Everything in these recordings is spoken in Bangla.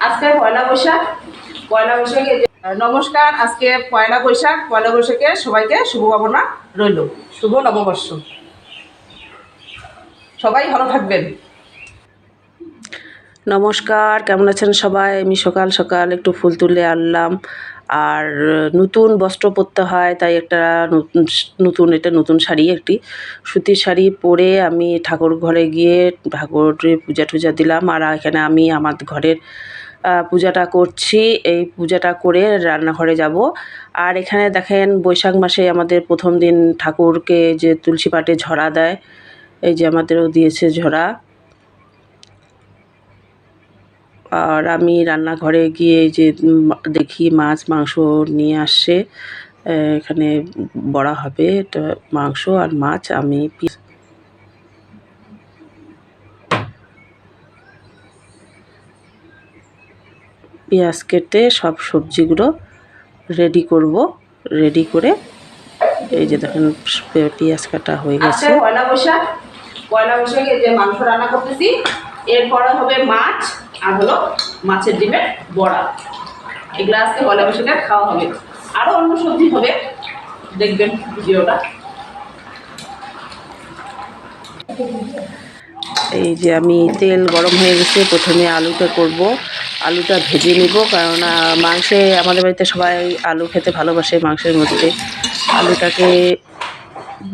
আজকে পয়লা বৈশাখ। পয়লা বৈশাখে নমস্কার। আজকে পয়লা বৈশাখ। পয়লা বৈশাখে সবাইকে শুভকামনা রইল। শুভ নববর্ষ। সবাই ভালো থাকবেন। নমস্কার, কেমন আছেন সবাই? আমি সকাল সকাল একটু ফুল তুলে আনলাম। আর নতুন বস্ত্র পরতে হয়, তাই একটা নতুন শাড়ি, একটি সুতির শাড়ি পরে আমি ঠাকুর ঘরে গিয়ে ঠাকুরের পূজা টুজা দিলাম। আর এখানে আমি আমার ঘরের পূজাটা করছি। এই পূজাটা করে রান্নাঘরে যাব। আর এখানে দেখেন বৈশাখ মাসে আমাদের প্রথম দিন ঠাকুরকে যে তুলসী পাটে ঝরা দেয়, এই যে আমাদেরও দিয়েছে ঝরা। আর আমি রান্নাঘরে গিয়ে যে দেখি মাছ মাংস নিয়ে আসছে। এখানে বড়া হবে, এটা মাংস আর মাছ। আমি পেঁয়াজ কেটে সব সবজিগুলো রেডি করব। রেডি করে এই যে দেখেন পেঁয়াজ কাটা হয়ে গেছে। পয়লা বৈশাখ। পয়লা বৈশাখে যে মাংস রান্না করতেছি, এরপরে হবে মাছ আর হলো মাছের ডিমের বড়া। এগুলো আজকে পয়লা বৈশাখে খাওয়া হবে। আরও অন্য সবজি হবে, দেখবেন ভিডিওটা। এই যে আমি তেল গরম হয়ে গেছে, প্রথমে আলুটা করব। আলুটা ভেজে নিব, কারণ মাংসে আমাদের বাড়িতে সবাই আলু খেতে ভালোবাসে। মাংসের মধ্যে আলুটাকে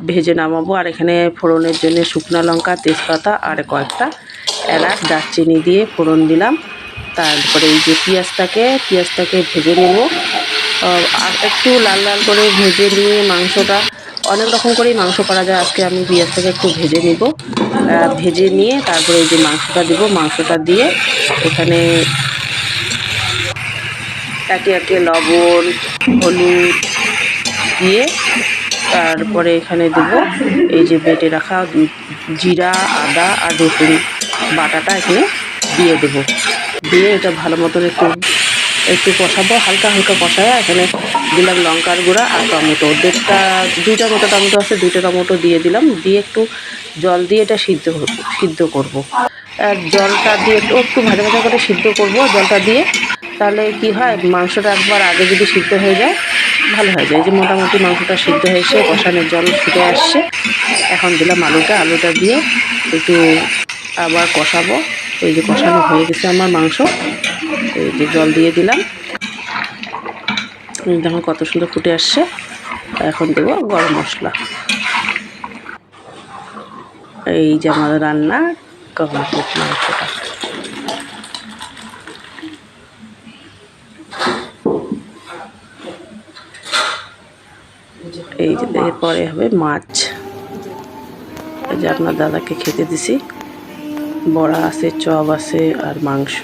ভেজে নামাবো। আর এখানে ফোড়নের জন্য শুকনো লঙ্কা, তেজপাতা আর কয়েকটা এলাচ, দারচিনি দিয়ে ফোড়ন দিলাম। তারপরে এই যে পেঁয়াজটাকে ভেজে নেব। আর একটু লাল লাল করে ভেজে নিয়ে মাংসটা, অনেক রকম করেই মাংস করা যায়, আজকে আমি পেঁয়াজটাকে একটু ভেজে নিব। ভেজে নিয়ে তারপরে এই যে মাংসটা দিব। মাংসটা দিয়ে এখানে একে একে লবণ, হলুদ দিয়ে তারপরে এখানে দেব এই যে বেটে রাখা জিরা, আদা আর রসুন বাটাটা এখানে দিয়ে দেব। দিয়ে এটা ভালো মতন একটু কষাবো। হালকা হালকা কষায় এখানে দিলাম লঙ্কার গুঁড়া আর টমেটো। দুইটা মতো টমেটো আছে, দুইটা টমেটো দিয়ে দিলাম। দিয়ে একটু জল দিয়ে এটা সিদ্ধ করব। আর জলটা দিয়ে একটু ভাজা ভাজা করে সিদ্ধ করব জলটা দিয়ে। তাহলে কি হয়, মাংসটা একবার আগে যদি সিদ্ধ হয়ে যায় ভালো হয়ে যায়। যে মোটামুটি মাংসটা সিদ্ধ হয়েছে, কষানোর জল ফুটে আসছে। এখন দিলাম আলুটা দিয়ে একটু আবার কষাবো। এই যে কষানো হয়ে গেছে আমার মাংস। এই যে জল দিয়ে দিলাম, দেখুন কত সুন্দর ফুটে আসছে। এখন দেবো গরম মশলা। এই যে আমার রান্না কমপ্লিট। মাংসটা এই যে এরপরে হবে মাছ। এই যে আপনার দাদাকে খেতে দিছি। বড়া আছে, চপ আছে আর মাংস।